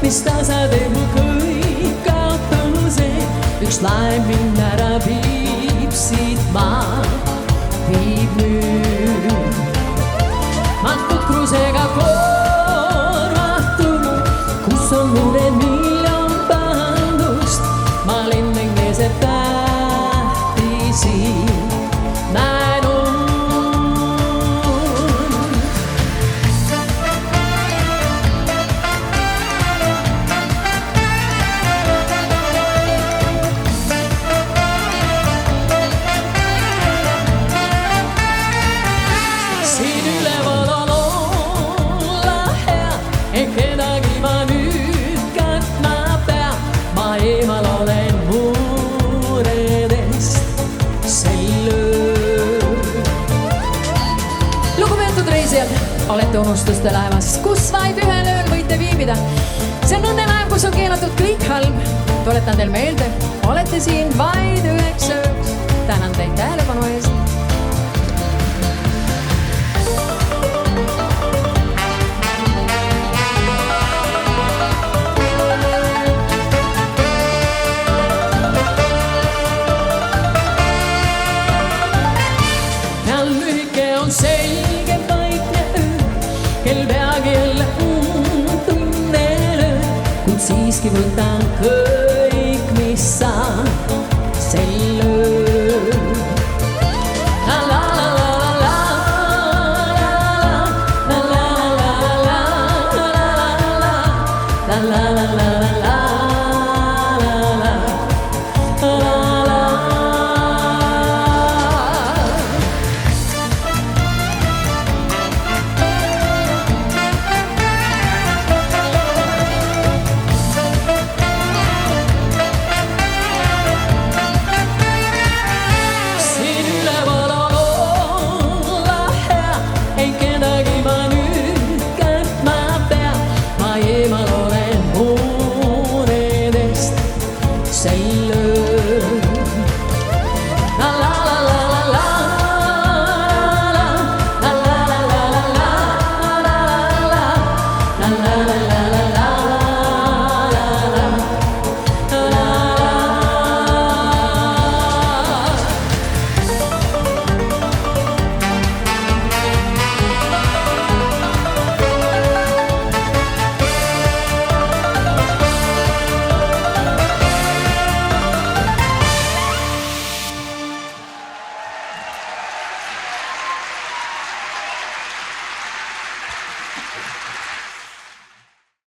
mis tasa teeb mu kõik kaotuse. Üks laev mind ära viib siit maa, viib nüüd. Ma kukrusega koormatunud, kus on mu need miljon pandust. Ma lenden keset tähtisi, näen und. Siin üleval on olla hea, kedagi ma nüüd katma pean. Ma eemal olen muredest sel ööl. Lugupeetud reisijad, olete unustuste laevas, kus vaid ühel ööl võite viibida. See on õnnelaev, kus on keelatud kõik halb. Tuletan teil meelde, olete siin vaid üheks ööks. Tänan teid tähelepanu eest. On selge vaikne öö, kel peagi jälle tunnen, kuid siiski võtan kõik, mis saan sel ööl.